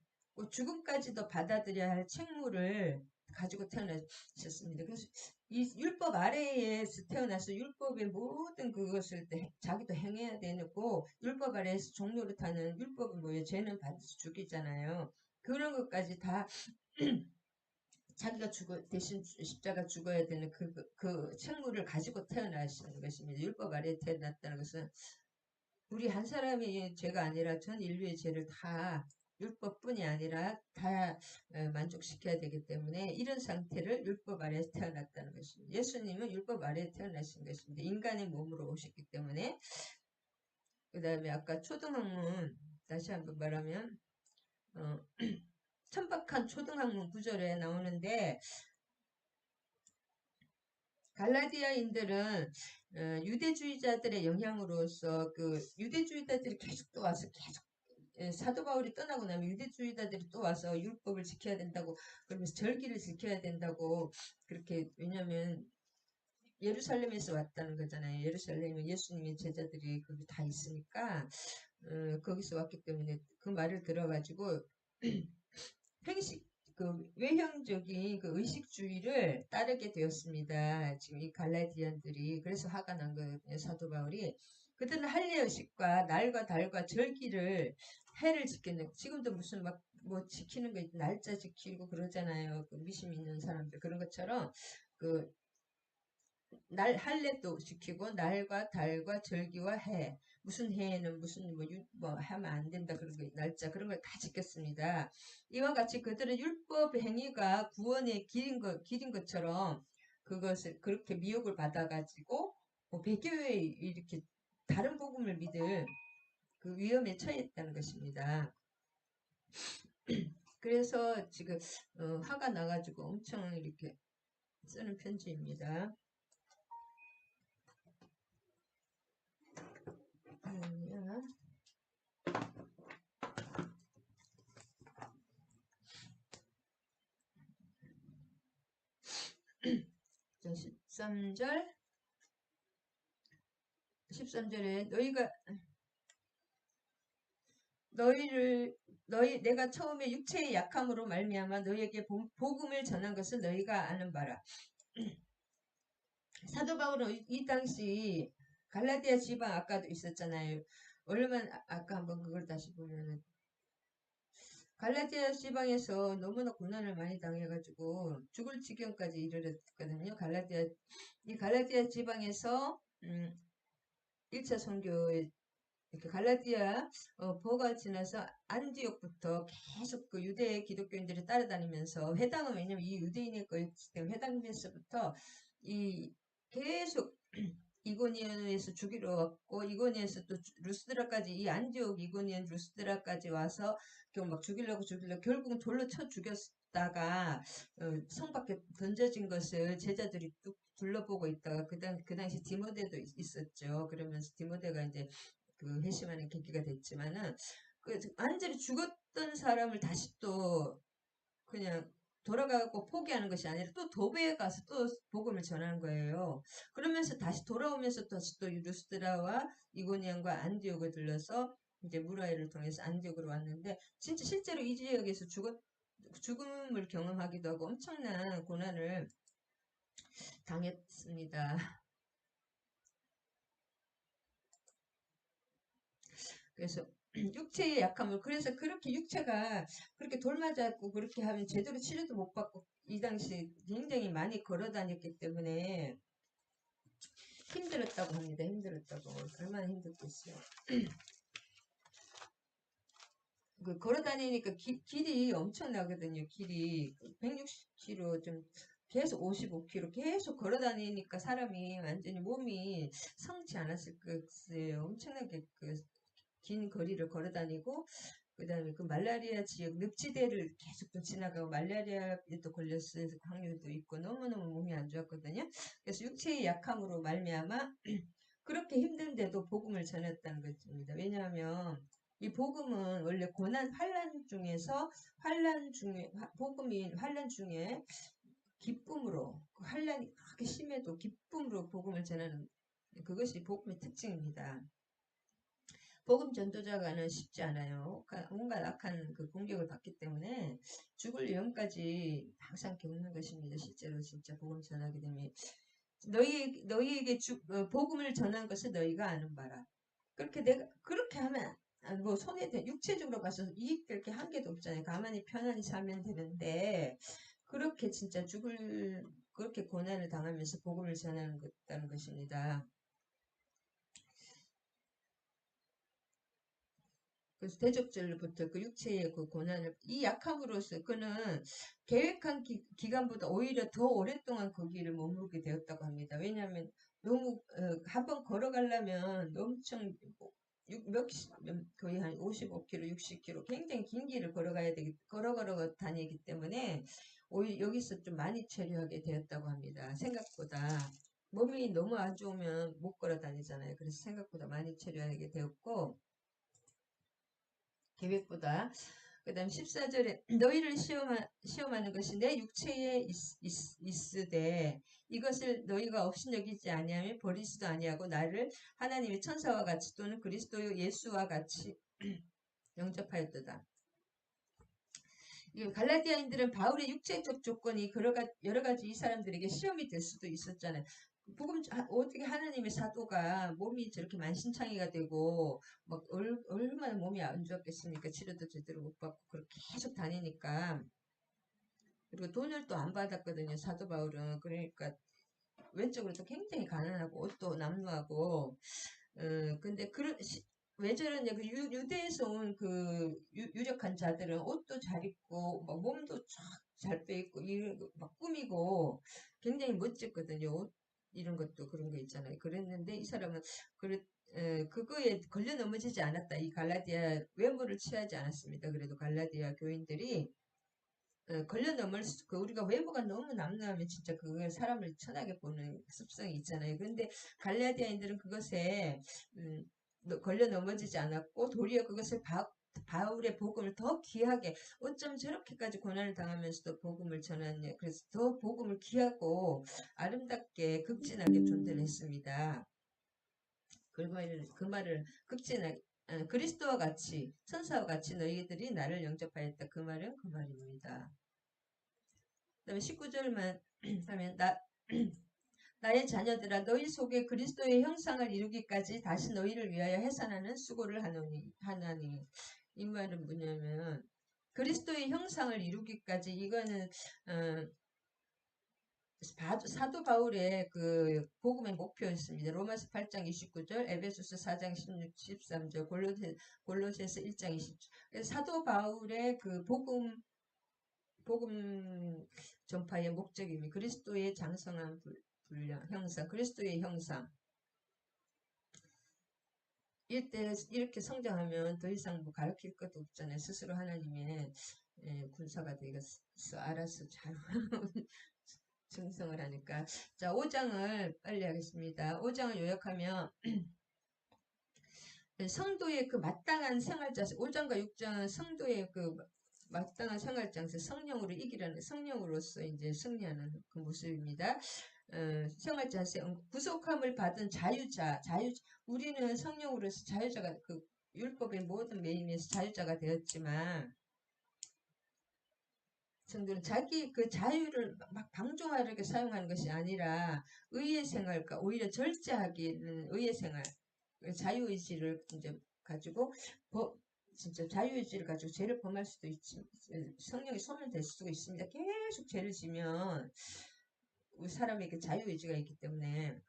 죽음까지도 받아들여야 할 책무를 가지고 태어나셨습니다. 그래서 이 율법 아래에서 태어나서 율법의 모든 그것을 자기도 행해야 되고, 율법 아래에서 종로를 타는 율법은 뭐예요? 죄는 반드시 죽이잖아요. 그런 것까지 다 자기가 대신 십자가 죽어야 되는 그 책무를 가지고 태어나시는 것입니다. 율법 아래에 태어났다는 것은 우리 한 사람의 죄가 아니라 전 인류의 죄를 다 율법뿐이 아니라 다 만족시켜야 되기 때문에 이런 상태를 율법 아래에서 태어났다는 것입니다. 예수님은 율법 아래에 태어나신 것입니다. 인간의 몸으로 오셨기 때문에. 그 다음에 아까 초등학문, 다시 한번 말하면 천박한 초등학문 구절에 나오는데, 갈라디아인들은 유대주의자들의 영향으로서 그 유대주의자들이 계속 또 와서 계속 사도 바울이 떠나고 나면 유대주의자들이 또 와서 율법을 지켜야 된다고, 그러면서 절기를 지켜야 된다고, 그렇게, 왜냐면 예루살렘에서 왔다는 거잖아요. 예루살렘에 예수님의 제자들이 거기 다 있으니까 거기서 왔기 때문에 그 말을 들어가지고 행식, 그 외형적인 그 의식주의를 따르게 되었습니다. 지금 이 갈라디안들이. 그래서 화가 난 거예요. 사도 바울이. 그들은 할례의식과 날과 달과 절기를, 해를 지키는, 지금도 무슨 막 뭐 지키는 거 날짜 지키고 그러잖아요. 그 미심 있는 사람들. 그런 것처럼 그 할례도 지키고 날과 달과 절기와 해, 무슨 해에는 무슨 뭐 하면 안 된다 그런 거, 날짜 그런 걸 다 지켰습니다. 이와 같이 그들은 율법 행위가 구원의 길인 것처럼 그것을 그렇게 미혹을 받아가지고 뭐 배교에 이렇게 다른 복음을 믿을 그 위험에 처했다는 것입니다. 그래서 지금 화가 나가지고 엄청 이렇게 쓰는 편지입니다. 13절에 내가 처음에 육체의 약함으로 말미암아 너희에게 복음을 전한 것은 너희가 아는 바라. 사도 바울은 이 당시 갈라디아 지방 아까도 있었잖아요. 얼마나 아까 한번 그걸 다시 보면은 갈라디아 지방에서 너무나 고난을 많이 당해가지고 죽을 지경까지 이르렀거든요. 이 갈라디아 지방에서 1차 선교에 이렇게 갈라디아 보가 지나서 안디옥부터 계속 그 유대 기독교인들이 따라다니면서, 회당은 왜냐면 이 유대인의 거였기 때문에 회당에서부터 이 계속 이고니온에서 죽이러 왔고, 이고니온에서 또 루스드라까지, 이 안디옥 이고니온 루스드라까지 와서 막 죽이려고 결국은 돌로 쳐 죽였다가 성 밖에 던져진 것을 제자들이 뚝 둘러보고 있다가 그 당시 디모데도 있었죠. 그러면서 디모데가 이제 그 회심하는 계기가 됐지만은, 그 완전히 죽었던 사람을 다시 또 그냥 돌아가고 포기하는 것이 아니라 또 도배에 가서 또 복음을 전하는 거예요. 그러면서 다시 돌아오면서 다시 또 루스드라와 이고니온과 안디옥을 들러서 이제 무라이를 통해서 안디옥으로 왔는데, 진짜 실제로 이 지역에서 죽음을 경험하기도 하고 엄청난 고난을 당했습니다. 그래서 육체의 약함을, 그래서 그렇게 육체가 그렇게 돌맞았고 그렇게 하면 제대로 치료도 못 받고 이 당시 굉장히 많이 걸어 다녔기 때문에 힘들었다고 합니다. 힘들었다고. 얼마나 힘들겠어요. 그 걸어 다니니까 길이 엄청나거든요. 길이 160km, 좀 계속 55km 계속 걸어 다니니까 사람이 완전히 몸이 성치 않았을 것이에요. 엄청나게 긴 거리를 걸어 다니고, 그 다음에 그 말라리아 지역 늪지대를 계속 또 지나가고 말라리아에도 걸렸을 확률도 있고 너무너무 몸이 안 좋았거든요. 그래서 육체의 약함으로 말미암아 그렇게 힘든데도 복음을 전했다는 것입니다. 왜냐하면 이 복음은 원래 고난 환란 중에서 환란 중에 복음이 환란 중에 기쁨으로 그 환란이 그렇게 심해도 기쁨으로 복음을 전하는 그것이 복음의 특징입니다. 복음 전도자가는 쉽지 않아요. 온갖 악한 그 공격을 받기 때문에 죽을 위험까지 항상 겪는 것입니다. 실제로 진짜 복음 전하게 되면 너희에게 복음을 전한 것을 너희가 아는 바라. 그렇게 내가 그렇게 하면 뭐 손에 육체적으로 봐서 이익될 게 한 개도 없잖아요. 가만히 편안히 살면 되는데 그렇게 진짜 그렇게 고난을 당하면서 복음을 전하는 것입니다. 그래서 대적절부터 그 육체의 그 고난을 이 약함으로써 그는 계획한 기간보다 오히려 더 오랫동안 그 길을 머무르게 되었다고 합니다. 왜냐하면 너무 한번 걸어가려면 엄청 거의 한 55km, 60km 굉장히 긴 길을 걸어 다니기 때문에 오히려 여기서 좀 많이 체류하게 되었다고 합니다. 생각보다 몸이 너무 안 좋으면 못 걸어 다니잖아요. 그래서 생각보다 많이 체류하게 되었고 계획보다. 그 다음 14절에 너희를 시험하는 것이 내 육체에 있으되 이것을 너희가 업신여기지 아니하면 버리지도 아니하고 나를 하나님의 천사와 같이 또는 그리스도 예수와 같이 영접하였도다. 갈라디아인들은 바울의 육체적 조건이 여러 가지 이 사람들에게 시험이 될 수도 있었잖아요. 복음 어떻게 하나님의 사도가 몸이 저렇게 만신창이가 되고 막 얼마나 몸이 안 좋았겠습니까? 치료도 제대로 못 받고 그렇게 계속 다니니까. 그리고 돈을 또 안 받았거든요. 사도 바울은. 그러니까 왼쪽으로도 굉장히 가난하고 옷도 남루하고 근데 왜 저러냐, 유대에서 온 유력한 자들은 옷도 잘 입고, 막 몸도 잘 빼입고, 막 꾸미고, 굉장히 멋졌거든요. 옷, 이런 것도 그런 거 있잖아요. 그랬는데, 이 사람은, 그거에 걸려 넘어지지 않았다. 이 갈라디아 외모를 취하지 않았습니다. 그래도 갈라디아 교인들이, 걸려 우리가 외모가 너무 남루하면 진짜 그걸 사람을 천하게 보는 습성이 있잖아요. 그런데 갈라디아인들은 그것에, 걸려 넘어지지 않았고, 도리어 그것을 바울의 복음을 더 귀하게, 어쩜 저렇게까지 고난을 당하면서도 복음을 전하냐. 그래서 더 복음을 귀하고 아름답게 극진하게 존재를 했습니다. 그 말을 극진하게, 그리스도와 같이, 천사와 같이 너희들이 나를 영접하였다. 그 말은 그 말입니다. 그 다음에 19절만 하면 나의 자녀들아 너희 속에 그리스도의 형상을 이루기까지 다시 너희를 위하여 해산하는 수고를 하나니 이 말은 뭐냐면 그리스도의 형상을 이루기까지 이거는 사도 바울의 그 복음의 목표였습니다. 로마서 8장 29절, 에베소서 4장 16, 13절, 골로새서 1장 20절. 사도 바울의 그 복음 전파의 목적입니다. 그리스도의 장성한 형상, 그리스도의 형상. 이렇게 성장하면 더 이상 뭐 가르칠 것도 없잖아요. 스스로 하나님의 군사가 되겠어. 알아서 잘 증성을 하니까. 자, 5장을 빨리 하겠습니다. 5장을 요약하면 성도의 그 마땅한 생활자세, 5장과 6장은 성도의 그 마땅한 생활자세, 성령으로서 이제 승리하는 그 모습입니다. 생활자세, 구속함을 받은 우리는 성령으로서 자유자가, 그 율법의 모든 매임에서 자유자가 되었지만, 성도는 자기 그 자유를 막 방종하게 사용하는 것이 아니라 의의 생활과 오히려 절제하기는 의의 생활, 자유의지를 이제 가지고 진짜 자유의지를 가지고 죄를 범할 수도 있지, 성령이 손을 댈 수도 있습니다. 계속 죄를 지면 우리 사람에게 자유의지가 있기 때문에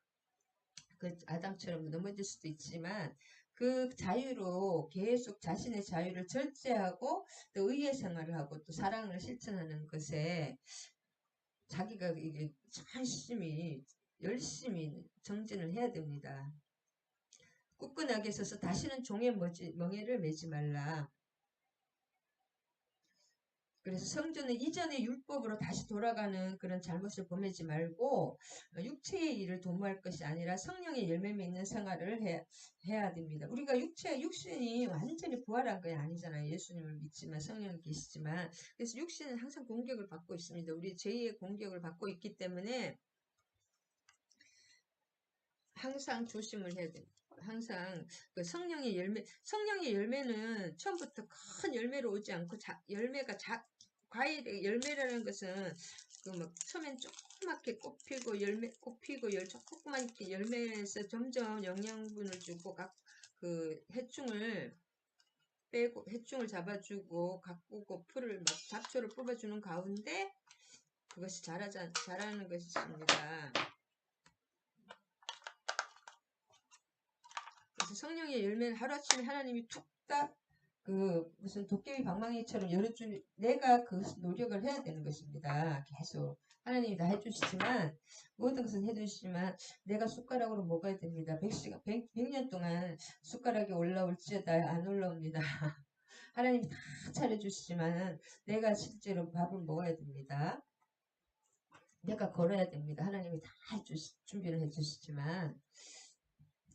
그 아담처럼 넘어질 수도 있지만 그 자유로 계속 자신의 자유를 절제하고 또 의의 생활을 하고 또 사랑을 실천하는 것에 자기가 이게 열심히 정진을 해야 됩니다. 굳건하게 서서 다시는 종의 멍에를 매지 말라. 그래서 성전은 이전의 율법으로 다시 돌아가는 그런 잘못을 범하지 말고 육체의 일을 도모할 것이 아니라 성령의 열매 맺는 생활을 해야 됩니다. 우리가 육신이 완전히 부활한 건 아니잖아요. 예수님을 믿지만 성령이 계시지만 그래서 육신은 항상 공격을 받고 있습니다. 우리 죄의 공격을 받고 있기 때문에 항상 조심을 해야 됩니다. 항상 그 성령의 열매는 처음부터 큰 열매로 오지 않고 열매가 과일의 열매라는 것은 그 막 처음엔 조그맣게 꽃피고 조그맣게 열매에서 점점 영양분을 주고 그 해충을 잡아주고 가꾸고 풀을 막 잡초를 뽑아주는 가운데 그것이 자라는 것입니다. 그래서 성령의 열매는 하루아침에 하나님이 툭딱 그 무슨 도깨비 방망이처럼 열어주는 내가 그 노력을 해야 되는 것입니다. 계속 하나님이 다 해주시지만 모든 것은 해주시지만 내가 숟가락으로 먹어야 됩니다. 100년 동안 숟가락이 올라올지어다 안 올라옵니다. 하나님이 다 차려주시지만 내가 실제로 밥을 먹어야 됩니다. 내가 걸어야 됩니다. 하나님이 다 준비를 해주시지만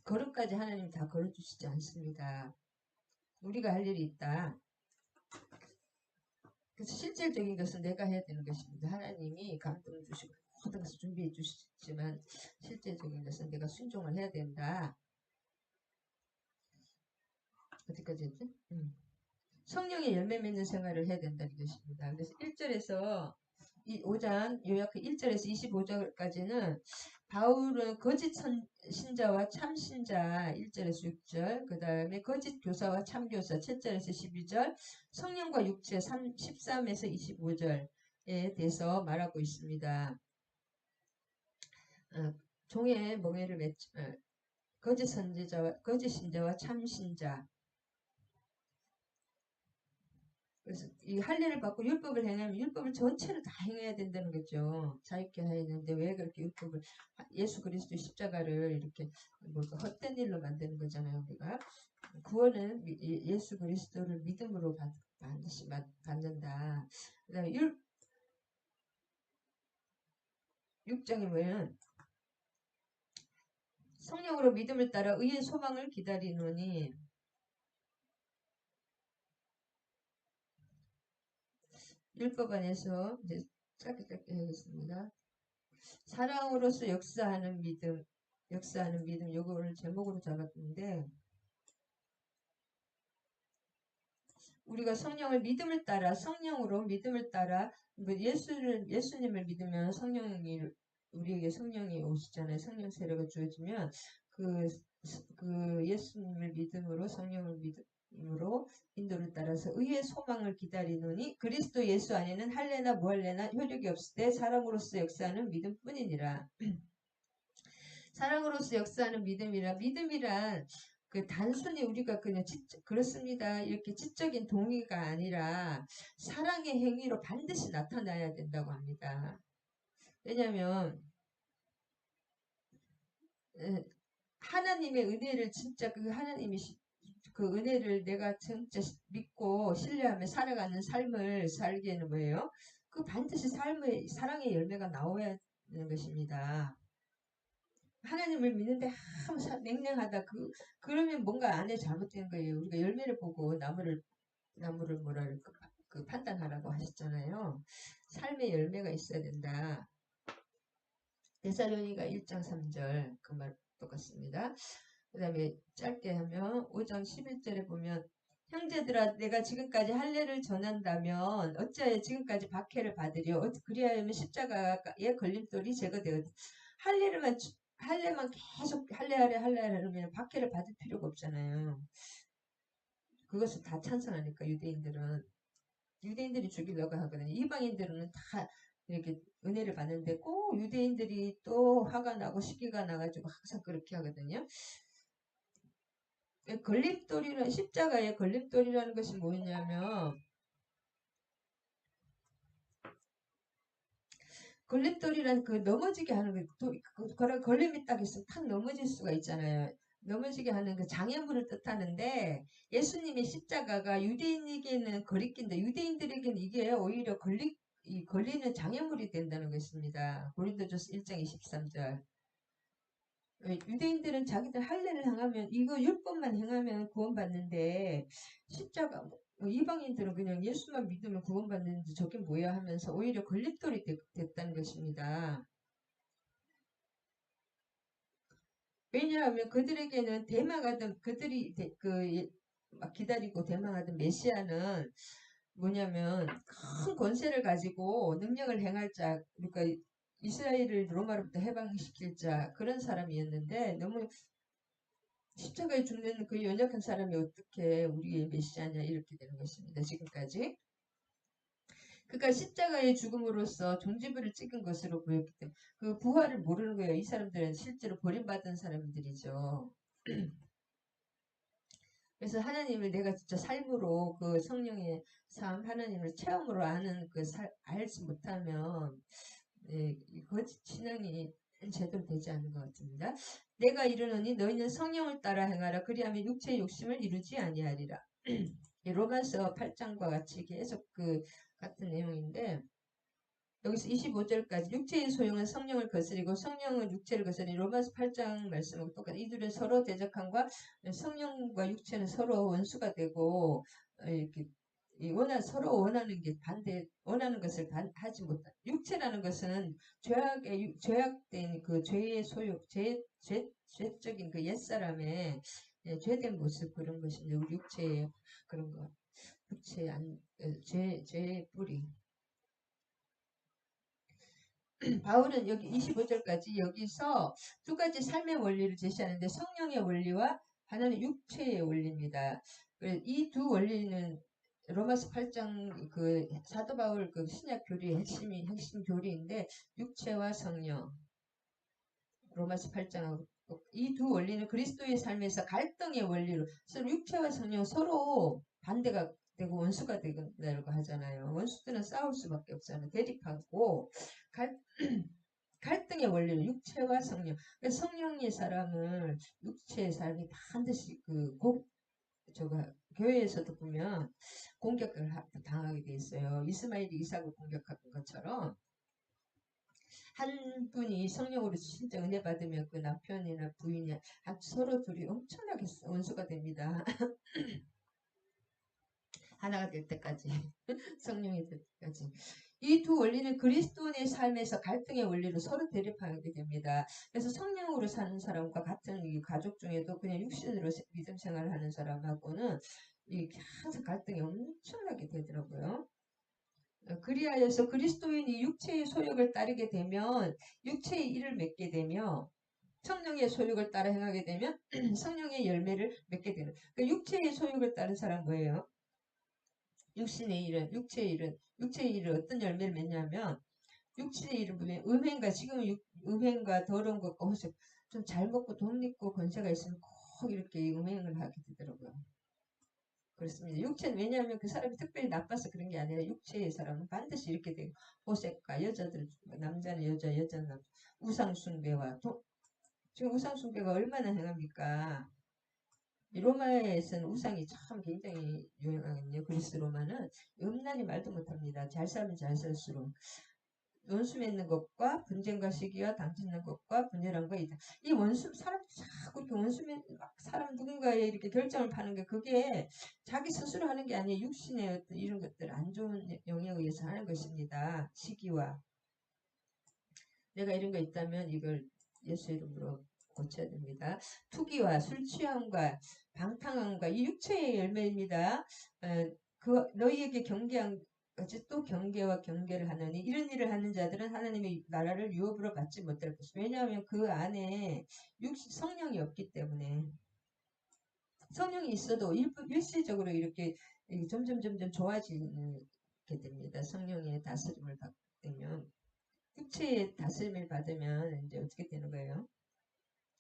걸음까지 하나님 다 걸어주시지 않습니다. 우리가 할 일이 있다. 그래서 실질적인 것은 내가 해야 되는 것입니다. 하나님이 감동을 주시고 모든 것을 준비해 주시지만 실질적인 것은 내가 순종을 해야 된다. 어디까지 했지? 성령의 열매 맺는 생활을 해야 된다는 것입니다. 그래서 1절에서 5장 요약 1절에서 25절까지는 바울은 거짓 신자와 참 신자 1절에서 6절 그 다음에 거짓 교사와 참 교사 7절에서 12절 성령과 육체 13에서 25절에 대해서 말하고 있습니다. 종의 멍에를 맺지 거짓 신자와 참 신자 그래서 이 할례를 받고 율법을 행하면 율법을 전체를 다 행해야 된다는 거죠. 자유케 해야 되는데 왜 그렇게 율법을 예수 그리스도의 십자가를 이렇게 뭘까 헛된 일로 만드는 거잖아요. 우리가 구원은 예수 그리스도를 믿음으로 반드시 받는다. 그다음에 6장에 보면 성령으로 믿음을 따라 의의 소망을 기다리노니 율법 안에서 이제 짧게 하겠습니다. 사랑으로서 역사하는 믿음 요거를 제목으로 잡았는데 우리가 성령을 믿음을 따라 성령으로 믿음을 따라 예수님을 믿으면 성령이 우리에게 성령이 오시잖아요. 성령 세례가 주어지면 그 예수님을 믿음으로 성령을 믿음으로 인도를 따라서 의의 소망을 기다리노니 그리스도 예수 안에는 할례나 무할례나 효력이 없을 때 사랑으로서 역사하는 믿음뿐이니라. 사랑으로서 역사하는 믿음이란 그 단순히 우리가 그냥 그렇습니다 이렇게 지적인 동의가 아니라 사랑의 행위로 반드시 나타나야 된다고 합니다. 왜냐하면 하나님의 은혜를 진짜 그 하나님이 그 은혜를 내가 진짜 믿고 신뢰하며 살아가는 삶을 살기에는 뭐예요? 그 반드시 사랑의 열매가 나와야 되는 것입니다. 하나님을 믿는데 아무 냉랭하다. 그러면 뭔가 안에 잘못된 거예요. 우리가 열매를 보고 나무를 뭐라 그럴까 그 판단하라고 하셨잖아요. 삶의 열매가 있어야 된다. 데살로니가 1장 3절 그 말 똑같습니다. 그 다음에 짧게 하면 5장 11절에 보면 형제들아 내가 지금까지 할례를 전한다면 어찌하여 지금까지 박해를 받으려 그리하여면 십자가의 걸림돌이 제거되었다. 할례만 계속 할례하려 하면 박해를 받을 필요가 없잖아요. 그것을 다 찬성하니까 유대인들이 죽이려고 하거든요. 이방인들은 다 이렇게 은혜를 받는데 꼭 유대인들이 또 화가 나고 시기가 나가지고 항상 그렇게 하거든요. 십자가의 걸림돌이라는 것이 뭐냐면 걸림돌이란 그 넘어지게 하는 거, 걸림이 딱 있으면 탁 넘어질 수가 있잖아요. 넘어지게 하는 그 장애물을 뜻하는데 예수님의 십자가가 유대인에게는 거리낀다. 유대인들에게는 이게 오히려 걸리는 장애물이 된다는 것입니다. 고린도전서 1장 23절. 유대인들은 자기들 할례를 행하면 이거 율법만 행하면 구원받는데 십자가 이방인들은 그냥 예수만 믿으면 구원받는데 저게 뭐야 하면서 오히려 걸림돌이 됐다는 것입니다. 왜냐하면 그들에게는 대망하던 그들이 막 기다리고 대망하던 메시아는 뭐냐면 큰 권세를 가지고 능력을 행할 자, 그러니까 이스라엘을 로마로부터 해방시킬 자 그런 사람이었는데 너무 십자가에 죽는 그 연약한 사람이 어떻게 우리의 메시아냐 이렇게 되는 것입니다. 지금까지. 그러니까 십자가의 죽음으로써 종지부를 찍은 것으로 보였기 때문에 그 부활을 모르는 거예요. 이 사람들은 실제로 버림받은 사람들이죠. 그래서 하나님을 내가 진짜 삶으로 그 성령의 삶 하나님을 체험으로 아는 알지 못하면 거짓 신앙이 제대로 되지 않는 것 같습니다. 내가 이르노니 너희는 성령을 따라 행하라. 그리하면 육체의 욕심을 이루지 아니하리라. 로마서 8장과 같이 계속 같은 내용인데 여기서 25절까지 육체의 소용은 성령을 거스리고 성령은 육체를 거스리니 로마서 8장 말씀하고 똑같이 이들은 서로 대적함과 성령과 육체는 서로 원수가 되고 이렇게 서로 원하는 게 원하는 것을 하지 못한 육체라는 것은 죄악된 그 죄의 소욕 죄적인 그 옛사람의 죄된 모습 그런 것인데 우리 육체의 그런 거 육체 죄의 뿌리 바울은 여기 25절까지 여기서 두 가지 삶의 원리를 제시하는데 성령의 원리와 하나는 육체의 원리입니다. 이 두 원리는 로마서 8장 그 사도 바울 그 신약 교리의 핵심 교리인데 육체와 성령 로마서 8장하고 이 두 원리는 그리스도의 삶에서 갈등의 원리로 서로 육체와 성령 서로 반대가 되고 원수가 된다고 하잖아요. 원수들은 싸울 수밖에 없잖아요. 대립하고 갈등의 원리로 육체와 성령. 성령의 사람을 육체의 삶이 반드시 교회에서도 보면 공격을 당하게 돼 있어요. 이스마엘이 이삭을 공격한 것처럼 한 분이 성령으로 진짜 은혜 받으면 그 남편이나 부인이 서로 둘이 엄청나게 원수가 됩니다. 하나가 될 때까지 성령이 될 때까지 이 두 원리는 그리스도인의 삶에서 갈등의 원리로 서로 대립하게 됩니다. 그래서 성령으로 사는 사람과 같은 이 가족 중에도 그냥 육신으로 믿음 생활을 하는 사람하고는 항상 갈등이 엄청나게 되더라고요. 그리하여서 그리스도인이 육체의 소욕을 따르게 되면 육체의 일을 맺게 되며 성령의 소욕을 따라 행하게 되면 성령의 열매를 맺게 되는. 그러니까 육체의 소욕을 따른 사람 뭐예요? 육신의 일은 어떤 열매를 맺냐면 육신의 일은 보면 음행과 지금은 음행과 더러운 것과 호색 좀 잘 먹고 돈 있고 권세가 있으면 꼭 이렇게 음행을 하게 되더라고요. 그렇습니다. 육체는 왜냐하면 그 사람이 특별히 나빠서 그런 게 아니라 육체의 사람은 반드시 이렇게 되고 호색과 여자들 남자는 여자 여자는 남자 우상숭배와 지금 우상숭배가 얼마나 행합니까? 이 로마에서는 우상이 참 굉장히 유행하거든요. 그리스 로마는 음란히 말도 못합니다. 잘 살면 잘 살수록 원수 맺는 것과 분쟁과 시기와 당짓는 것과 분열함과 이 원수 사람 자꾸 이렇게 원수 막 사람 누군가에 이렇게 결정을 파는 게 그게 자기 스스로 하는 게 아니에요. 육신의 어떤 이런 것들 안 좋은 영향에 의해서 하는 것입니다. 시기와 내가 이런 거 있다면 이걸 예수 이름으로 고쳐야 됩니다. 투기와 술 취함과 방탕함과 이 육체의 열매입니다. 너희에게 경계한 같이 또 경계와 경계를 하느니 이런 일을 하는 자들은 하나님의 나라를 유업으로 받지 못할 것이다. 왜냐하면 그 안에 성령이 없기 때문에 성령이 있어도 일시적으로 이렇게 점점 좋아지게 됩니다. 성령의 다스림을 받게 되면 육체의 다스림을 받으면 이제 어떻게 되는 거예요?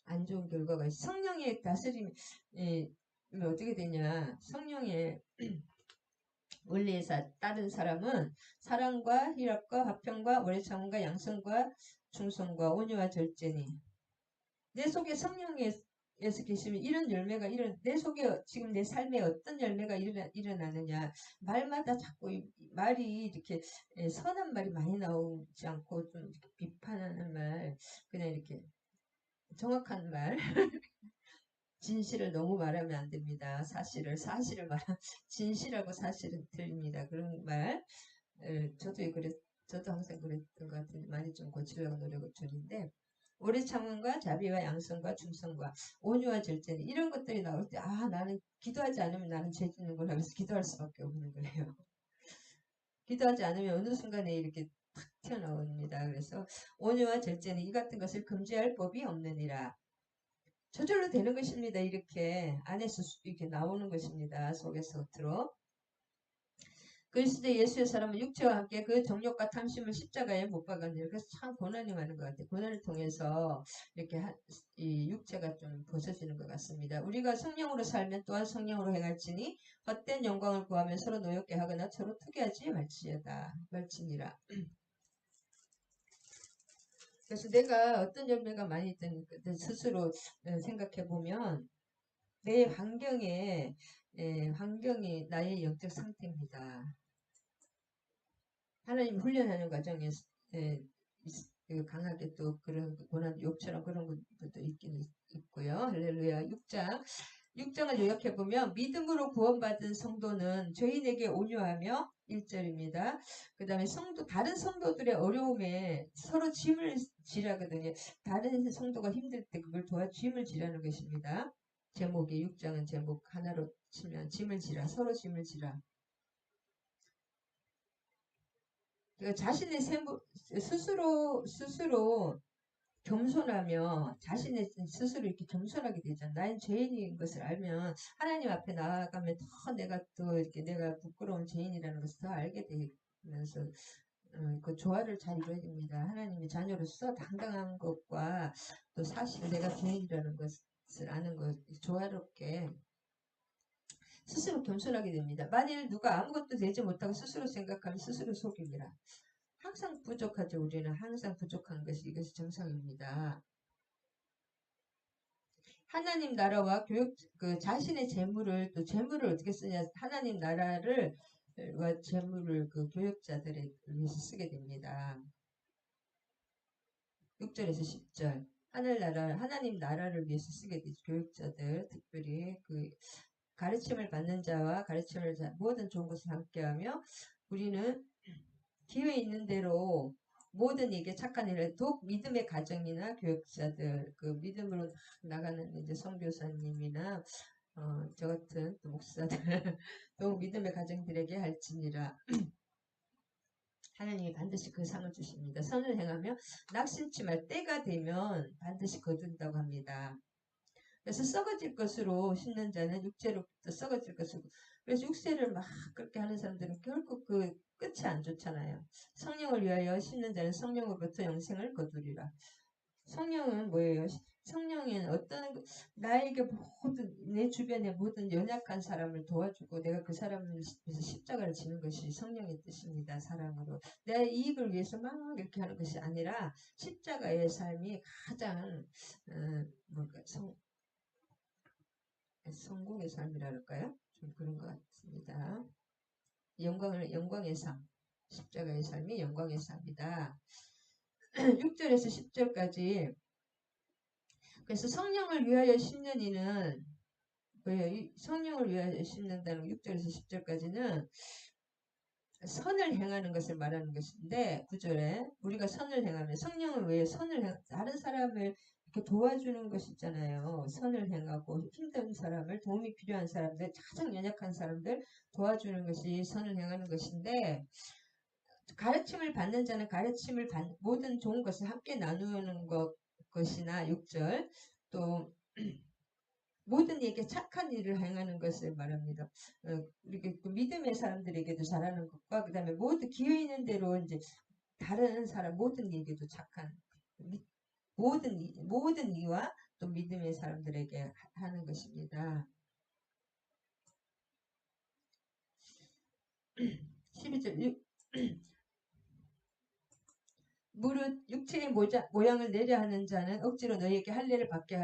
안 좋은 결과가 있어요. 성령의 다스림이 어떻게 되냐? 성령의 원리에 따른 사람은 사랑과 희락과 화평과 오래 참음과 양성과 충성과 온유와 절제니 내 속에 성령의 예수 계시면 이런 열매가 내 속에 지금 내 삶에 어떤 열매가 일어나느냐 말마다 자꾸 말이 이렇게 선한 말이 많이 나오지 않고 좀 이렇게 비판하는 말 그냥 이렇게 정확한 말 진실을 너무 말하면 안 됩니다. 사실을 말하면 진실하고 사실은 틀립니다. 그런 말 저도 항상 그랬던 것 같은데 많이 좀 고치려고 노력을 중인데 오래 참음과 자비와 양성과 충성과 온유와 절제는 이런 것들이 나올 때 나는 기도하지 않으면 나는 죄 짓는구나 그래서 기도할 수밖에 없는 거예요. 기도하지 않으면 어느 순간에 이렇게 탁 튀어나옵니다. 그래서 온유와 절제는 이 같은 것을 금지할 법이 없느니라. 저절로 되는 것입니다. 이렇게 안에서 이렇게 나오는 것입니다. 속에서 겉으로. 그리스도 예수의 사람은 육체와 함께 그 정욕과 탐심을 십자가에 못 박았네요. 그래서 참 고난이 많은 것 같아요. 고난을 통해서 이렇게 이 육체가 좀 벗어지는 것 같습니다. 우리가 성령으로 살면 또한 성령으로 행할지니 헛된 영광을 구하며 서로 노엽게 하거나 서로 투기하지 말지니라. 그래서 내가 어떤 열매가 많이 있든 스스로 생각해 보면 내 환경이 나의 영적 상태입니다. 하나님 훈련하는 과정에서 강하게 또 그런 고난 욕처럼 그런 것도 있긴 있고요. 할렐루야. 6장을 요약해보면 믿음으로 구원받은 성도는 죄인에게 온유하며 1절입니다. 그 다음에 다른 성도들의 어려움에 서로 짐을 지라거든요. 다른 성도가 힘들 때 그걸 짐을 지라는 것입니다. 제목이 6장은 제목 하나로 치면 짐을 지라, 서로 짐을 지라. 그러니까 자신의 스스로 겸손하며 자신의 스스로 이렇게 겸손하게 되잖아. 나는 죄인인 것을 알면 하나님 앞에 나아가면 더 내가 부끄러운 죄인이라는 것을 더 알게 되면서 그 조화를 잘 이루어야 됩니다. 하나님의 자녀로서 당당한 것과 또 사실 내가 죄인이라는 것을 아는 것 조화롭게 스스로 겸손하게 됩니다. 만일 누가 아무것도 되지 못하고 스스로 생각하면 스스로 속입니다. 항상 부족하죠. 우리는 항상 부족한 이것이 정상입니다. 하나님 나라와 자신의 재물을 어떻게 쓰냐. 하나님 나라를 재물을 교역자들에 위해서 쓰게 됩니다. 6절에서 10절. 하나님 나라를 위해서 쓰게 되죠. 교역자들, 특별히 가르침을 받는 자와 모든 좋은 것을 함께하며 우리는 기회 있는 대로 모든 이게 착한 일을 믿음의 가정이나 교육자들 믿음으로 나가는 이제 선교사님이나 저 같은 또 목사들 또 믿음의 가정들에게 할지니라. 하나님이 반드시 그 상을 주십니다. 선을 행하며 낙심치 말 때가 되면 반드시 거둔다고 합니다. 그래서 썩어질 것으로 심는 자는 육체로부터 썩어질 것으로. 그래서 육체를 막 그렇게 하는 사람들은 결국 끝이 안 좋잖아요. 성령을 위하여 심는 자는 성령으로부터 영생을 거두리라. 성령은 뭐예요? 성령은 나에게 내 주변의 모든 연약한 사람을 도와주고 내가 그 사람을 위해서 십자가를 지는 것이 성령의 뜻입니다. 사랑으로. 내 이익을 위해서 막 이렇게 하는 것이 아니라 십자가의 삶이 가장 성공의 삶이라 할까요? 좀 그런 것 같습니다. 영광의 삶. 십자가의 삶이 영광의 삶이다. 6절에서 10절까지. 그래서 성령을 위하여 심는 이는 뭐예요? 성령을 위하여 심는다는 6절에서 10절까지는 선을 행하는 것을 말하는 것인데 9절에 우리가 선을 행하면 성령을 위해 다른 사람을 이렇게 도와주는 것이 있잖아요. 선을 행하고 힘든 사람을 도움이 필요한 사람들 가장 연약한 사람들 도와주는 것이 선을 행하는 것인데 가르침을 받는 자는 모든 좋은 것을 함께 나누는 것이나 6절 또 모든 이에게 착한 일을 행하는 것을 말합니다. 우리 믿음의 사람들에게도 잘하는 것과 그 다음에 모두 기회 있는 대로 이제 다른 사람 모든 이에게도 착한 모든 이와 또 믿음의 사람들에게 하는 것입니다. 12절 무릇 육체의 모양을 내려 하는 자는 억지로 너희에게 할례를 받게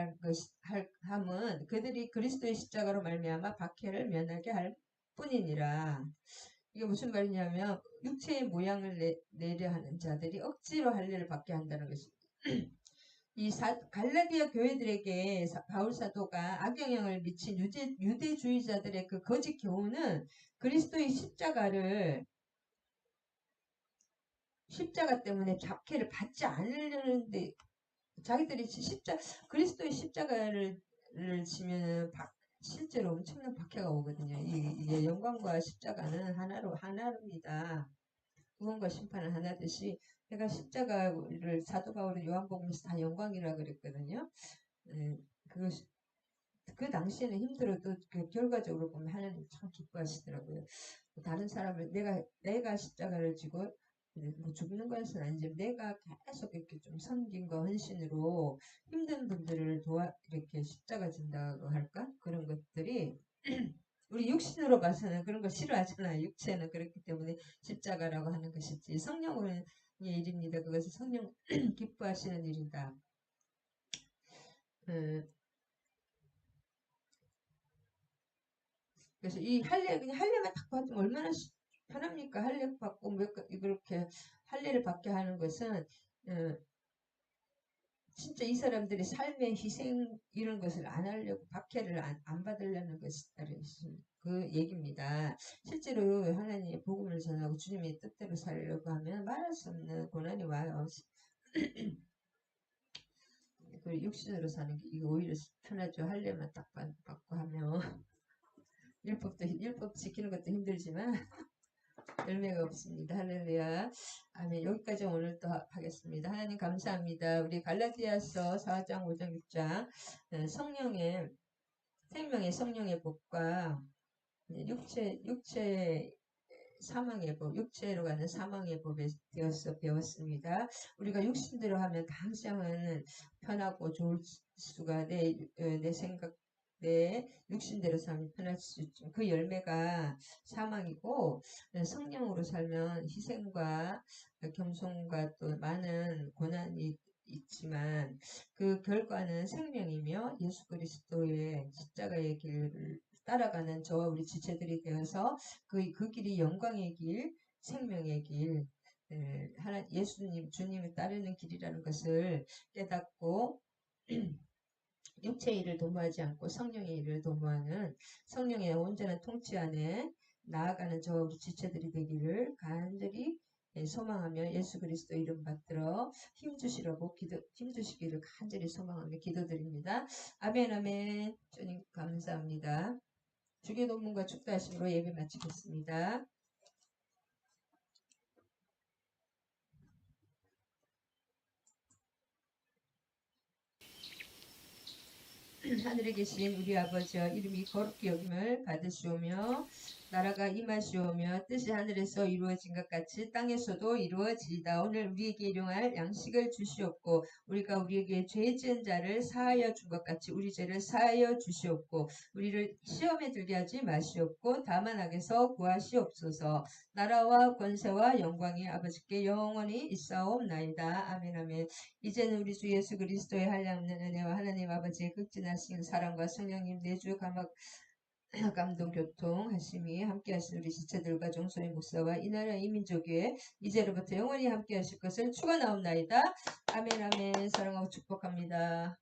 함은 그들이 그리스도의 십자가로 말미암아 박해를 면하게 할 뿐이니라. 이게 무슨 말이냐면 육체의 모양을 내려 하는 자들이 억지로 할례를 받게 한다는 것입니다. 갈라디아 교회들에게 바울 사도가 악영향을 미친 유대주의자들의 그 거짓 교훈은 그리스도의 십자가 때문에 박해를 받지 않으려는데 자기들이 그리스도의 십자가를 지면은 실제로 엄청난 박해가 오거든요. 이게 영광과 십자가는 하나입니다. 구원과 심판은 하나듯이 내가 십자가를 사도 바울은 요한복음에서 다 영광이라 그랬거든요. 그 당시에는 힘들어도 결과적으로 보면 하나님 참 기뻐하시더라고요. 다른 사람을 내가 십자가를 지고 뭐 죽는 것은 아니지만 내가 계속 이렇게 좀 섬김과 헌신으로 힘든 분들을 이렇게 십자가 진다고 할까? 그런 것들이 우리 육신으로 봐서는 그런 거 싫어하잖아요. 육체는 그렇기 때문에 십자가라고 하는 것이지 성령의 일입니다. 그것은 성령 기뻐하시는 일이다. 그래서 이 그냥 할례만 딱 받으면 얼마나 편합니까? 할례 받고 이렇게 할례를 받게 하는 것은 진짜 이 사람들이 삶의 희생 이런 것을 안 하려고 박해를 안 받으려는 것이다는 그 얘기입니다. 실제로 하나님의 복음을 전하고 주님의 뜻대로 살려고 하면 말할 수 없는 고난이 와요. 그 육신으로 사는 게 이거 오히려 편하죠. 할례만 딱 받고 하면 율법 지키는 것도 힘들지만 열매가 없습니다. 할렐루야. 아멘. 여기까지 오늘 또 하겠습니다. 하나님 감사합니다. 우리 갈라디아서 4장, 5장, 6장 생명의 성령의 법과 육체 사망의 법, 육체로 가는 사망의 법에 대해서 배웠습니다. 우리가 육신대로 하면 당장은 편하고 좋을 수가 내 생각 내 육신대로 살면 편할 수 있죠. 그 열매가 사망이고 성령으로 살면 희생과 겸손과 또 많은 고난이 있지만 그 결과는 생명이며 예수 그리스도의 십자가의 길을 따라가는 저와 우리 지체들이 되어서 그 길이 영광의 길, 생명의 길, 예수님, 주님을 따르는 길이라는 것을 깨닫고 육체의 일을 도모하지 않고 성령의 일을 도모하는 성령의 온전한 통치 안에 나아가는 저와 우리 지체들이 되기를 간절히 소망하며 예수 그리스도 이름 받들어 힘주시기를 간절히 소망하며 기도드립니다. 아멘 아멘. 주님 감사합니다. 주기 논문과 축도하심으로 예배 마치겠습니다. 하늘에 계신 우리 아버지여 이름이 거룩히 여김을 받으시오며 나라가 임하시오며 뜻이 하늘에서 이루어진 것 같이 땅에서도 이루어지이다. 오늘 우리에게 일용할 양식을 주시옵고 우리가 우리에게 죄 지은 자를 사하여 준 것 같이 우리 죄를 사하여 주시옵고 우리를 시험에 들게 하지 마시옵고 다만 악에서 구하시옵소서. 나라와 권세와 영광이 아버지께 영원히 있사옵나이다. 아멘 아멘. 이제는 우리 주 예수 그리스도의 한량없는 은혜와 하나님 아버지의 극진하신 사랑과 성령님 내주 감동 교통하심이 함께하신 우리 지체들과 종소의 목사와 이 나라 이 민족에 이제로부터 영원히 함께하실 것을 축원하옵나이다. 아멘 아멘. 사랑하고 축복합니다.